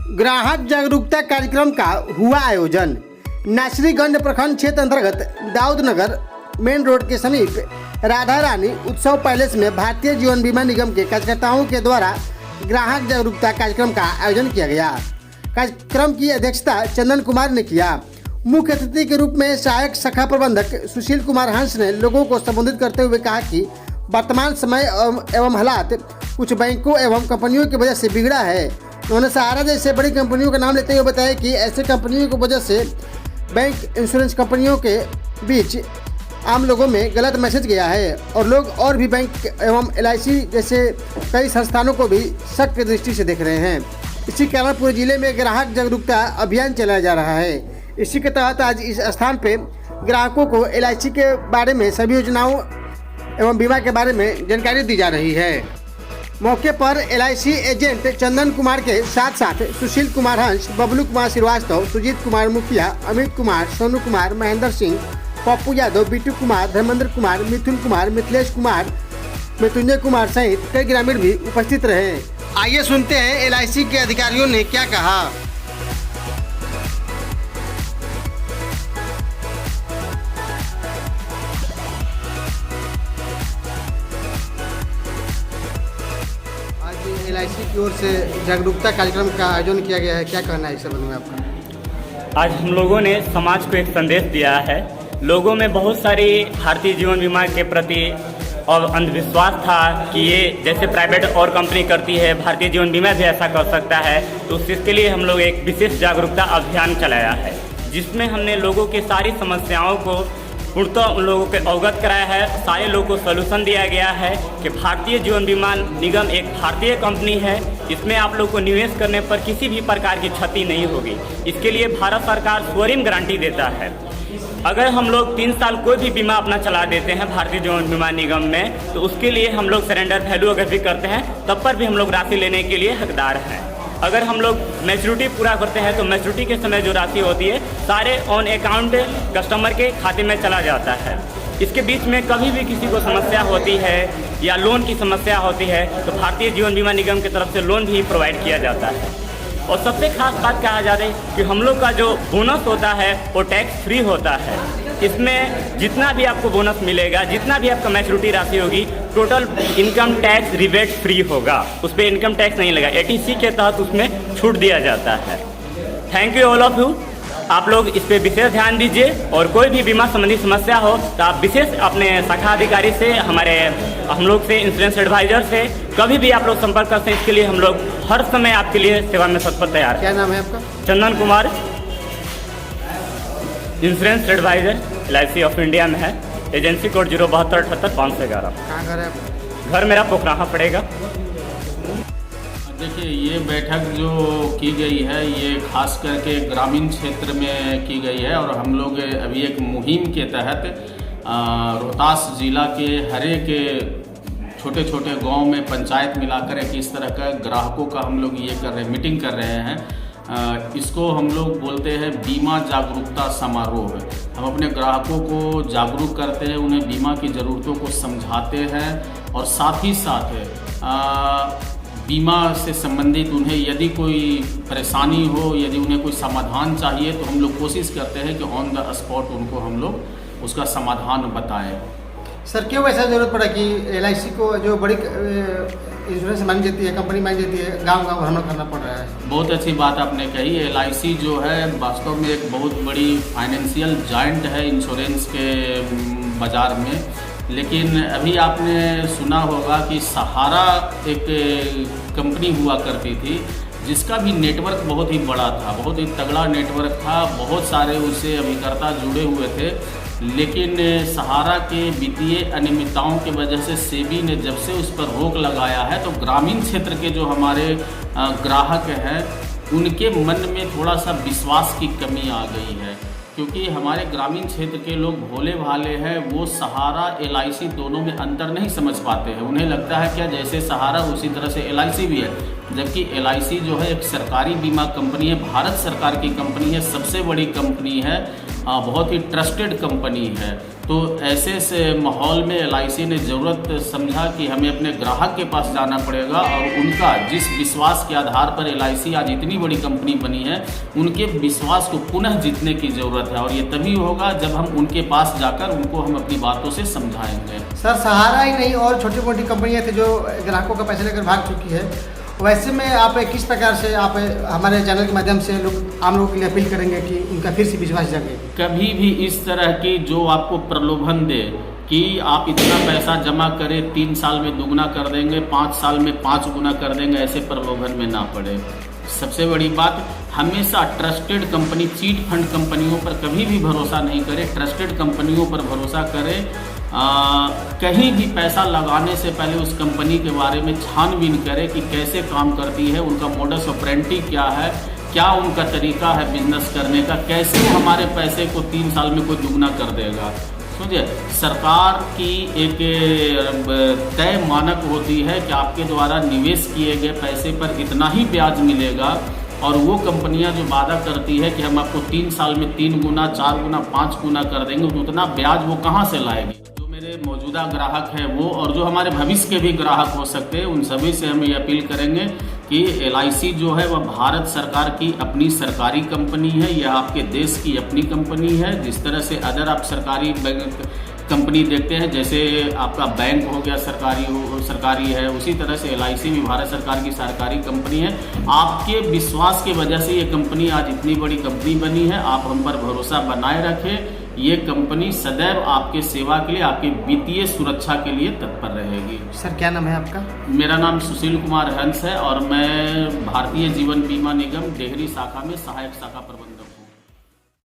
ग्राहक जागरूकता कार्यक्रम का हुआ आयोजन। नासरीगंज प्रखंड क्षेत्र अंतर्गत दाऊदनगर मेन रोड के समीप राधा रानी उत्सव पैलेस में भारतीय जीवन बीमा निगम के कार्यकर्ताओं के द्वारा ग्राहक जागरूकता कार्यक्रम का आयोजन किया गया। कार्यक्रम की अध्यक्षता चंदन कुमार ने किया। मुख्य अतिथि के रूप में सहायक शाखा प्रबंधक सुशील कुमार हंस ने लोगों को संबोधित करते हुए कहा कि वर्तमान समय एवं हालात कुछ बैंकों एवं कंपनियों की वजह से बिगड़ा है। उन्होंने सहारा जैसे बड़ी कंपनियों का नाम लेते हुए बताया कि ऐसे कंपनियों की वजह से बैंक इंश्योरेंस कंपनियों के बीच आम लोगों में गलत मैसेज गया है और लोग और भी बैंक एवं LIC जैसे कई संस्थानों को भी शक की दृष्टि से देख रहे हैं। इसी कारण पूरे जिले में ग्राहक जागरूकता अभियान चलाया जा रहा है। इसी के तहत आज इस स्थान पे ग्राहकों को LIC के बारे में सभी योजनाओं एवं बीमा के बारे में जानकारी दी जा रही है। मौके पर LIC एजेंट चंदन कुमार के साथ साथ सुशील कुमार हंस, बबलू कुमार श्रीवास्तव, सुजीत कुमार मुखिया, अमित कुमार, सोनू कुमार, महेंद्र सिंह, पप्पू यादव, बिट्टू कुमार, धर्मेंद्र कुमार, मिथुन कुमार, मिथिलेश कुमार, मृत्युंजय कुमार सहित कई ग्रामीण भी उपस्थित रहे। आइए सुनते हैं LIC के अधिकारियों ने क्या कहा। आज LIC की ओर से जागरूकता कार्यक्रम का आयोजन किया गया है, क्या कहना है इस संबंध में आपका? आज हम लोगों ने समाज को एक संदेश दिया है। लोगों में बहुत सारी भारतीय जीवन बीमा के प्रति और अंधविश्वास था कि ये जैसे प्राइवेट और कंपनी करती है भारतीय जीवन बीमा भी ऐसा कर सकता है। तो इसके लिए हम लोग एक विशेष जागरूकता अभियान चलाया है, जिसमें हमने लोगों की सारी समस्याओं को पूर्णतः उन लोगों को अवगत कराया है। सारे लोगों को सलूशन दिया गया है कि भारतीय जीवन बीमा निगम एक भारतीय कंपनी है। इसमें आप लोग को निवेश करने पर किसी भी प्रकार की क्षति नहीं होगी। इसके लिए भारत सरकार स्वयं गारंटी देता है। अगर हम लोग 3 साल कोई भी बीमा अपना चला देते हैं भारतीय जीवन बीमा निगम में, तो उसके लिए हम लोग सरेंडर वैल्यू अगर भी करते हैं तब पर भी हम लोग राशि लेने के लिए हकदार हैं। अगर हम लोग मैच्योरिटी पूरा करते हैं तो मैच्योरिटी के समय जो राशि होती है सारे ऑन अकाउंट कस्टमर के खाते में चला जाता है। इसके बीच में कभी भी किसी को समस्या होती है या लोन की समस्या होती है तो भारतीय जीवन बीमा निगम की तरफ से लोन भी प्रोवाइड किया जाता है। और सबसे खास बात कहा जा रही है कि हम लोग का जो बोनस होता है वो टैक्स फ्री होता है। इसमें जितना भी आपको बोनस मिलेगा, जितना भी आपका मैच्योरिटी राशि होगी, total income tax rebate free होगा। उस पर इनकम टैक्स नहीं लगा। ATC के तहत उसमें छूट दिया जाता है। Thank you all of you. आप लोग इस पर विशेष ध्यान दीजिए और कोई भी बीमा संबंधी समस्या हो तो आप विशेष अपने शाखा अधिकारी से, हम लोग से, इंश्योरेंस एडवाइजर से कभी भी आप लोग संपर्क करते हैं। इसके लिए हम लोग हर समय आपके लिए सेवा में तत्पर तैयार हैं। क्या नाम है आपका? Chandan Kumar, insurance advisor LIC of India में है। Agency code 072788511। कहाँ घर है आपका? घर मेरा पोखराहा पड़ेगा। देखिए, ये बैठक जो की गई है ये खास करके ग्रामीण क्षेत्र में की गई है और हम लोग अभी एक मुहिम के तहत रोहतास जिला के हर एक छोटे छोटे गांव में पंचायत मिलाकर एक इस तरह का ग्राहकों का हम लोग ये कर रहे हैं, मीटिंग कर रहे हैं। इसको हम लोग बोलते हैं बीमा जागरूकता समारोह। हम अपने ग्राहकों को जागरूक करते हैं, उन्हें बीमा की ज़रूरतों को समझाते हैं और साथ ही साथ बीमा से संबंधित उन्हें यदि कोई परेशानी हो, यदि उन्हें कोई समाधान चाहिए तो हम लोग कोशिश करते हैं कि ऑन द स्पॉट उनको हम लोग उसका समाधान बताएं। सर, क्यों ऐसा जरूरत पड़ा कि LIC को जो बड़ी इंश्योरेंस मानी जाती है, कंपनी मानी जाती है, गांव-गांव भ्रमण करना पड़ रहा है? बहुत अच्छी बात आपने कही। LIC जो है वास्तव में एक बहुत बड़ी फाइनेंशियल जायंट है इंश्योरेंस के बाज़ार में। लेकिन अभी आपने सुना होगा कि सहारा एक कंपनी हुआ करती थी जिसका भी नेटवर्क बहुत ही बड़ा था, बहुत ही तगड़ा नेटवर्क था, बहुत सारे उससे अभिकर्ता जुड़े हुए थे। लेकिन सहारा के वित्तीय अनियमितताओं की वजह से सेबी ने जब से उस पर रोक लगाया है तो ग्रामीण क्षेत्र के जो हमारे ग्राहक हैं उनके मन में थोड़ा सा विश्वास की कमी आ गई है, क्योंकि हमारे ग्रामीण क्षेत्र के लोग भोले भाले हैं। वो सहारा LIC दोनों में अंतर नहीं समझ पाते हैं। उन्हें लगता है क्या जैसे सहारा उसी तरह से LIC भी है, जबकि LIC जो है एक सरकारी बीमा कंपनी है, भारत सरकार की कंपनी है, सबसे बड़ी कंपनी है, बहुत ही ट्रस्टेड कंपनी है। तो ऐसे से माहौल में LIC ने ज़रूरत समझा कि हमें अपने ग्राहक के पास जाना पड़ेगा और उनका जिस विश्वास के आधार पर LIC आज इतनी बड़ी कंपनी बनी है, उनके विश्वास को पुनः जीतने की ज़रूरत है। और ये तभी होगा जब हम उनके पास जाकर उनको हम अपनी बातों से समझाएंगे। सर, सहारा ही नहीं और छोटी मोटी कंपनियां थी जो ग्राहकों का पैसा लेकर भाग चुकी है, वैसे में आप किस प्रकार से आप हमारे चैनल के माध्यम से आम लोगों के लिए अपील करेंगे कि उनका फिर से विश्वास जगे? कभी भी इस तरह की जो आपको प्रलोभन दे कि आप इतना पैसा जमा करें 3 साल में दुगना कर देंगे, 5 साल में 5 गुना कर देंगे, ऐसे प्रलोभन में ना पड़े। सबसे बड़ी बात, हमेशा ट्रस्टेड कंपनी, चीट फंड कंपनियों पर कभी भी भरोसा नहीं करें। ट्रस्टेड कंपनियों पर भरोसा करें। कहीं भी पैसा लगाने से पहले उस कंपनी के बारे में छानबीन करें कि कैसे काम करती है, उनका मोडस ऑपरेंडी क्या है, क्या उनका तरीका है बिजनेस करने का, कैसे वो हमारे पैसे को 3 साल में कोई दुगना कर देगा। समझे, सरकार की एक तय मानक होती है कि आपके द्वारा निवेश किए गए पैसे पर इतना ही ब्याज मिलेगा, और वो कंपनियां जो वादा करती है कि हम आपको 3 साल में 3 गुना, 4 गुना, 5 गुना कर देंगे, तो उतना ब्याज वो कहाँ से लाएगी। जो मेरे मौजूदा ग्राहक हैं वो, और जो हमारे भविष्य के भी ग्राहक हो सकते हैं, उन सभी से हम ये अपील करेंगे कि LIC जो है वह भारत सरकार की अपनी सरकारी कंपनी है। यह आपके देश की अपनी कंपनी है। जिस तरह से अदर आप सरकारी कंपनी देखते हैं, जैसे आपका बैंक हो गया सरकारी है, उसी तरह से LIC भी भारत सरकार की सरकारी कंपनी है। आपके विश्वास की वजह से ये कंपनी आज इतनी बड़ी कंपनी बनी है। आप हम पर भरोसा बनाए रखें। ये कंपनी सदैव आपके सेवा के लिए, आपकी वित्तीय सुरक्षा के लिए तत्पर रहेगी। सर, क्या नाम है आपका? मेरा नाम सुशील कुमार हंस है और मैं भारतीय जीवन बीमा निगम डेहरी शाखा में सहायक शाखा प्रबंधक।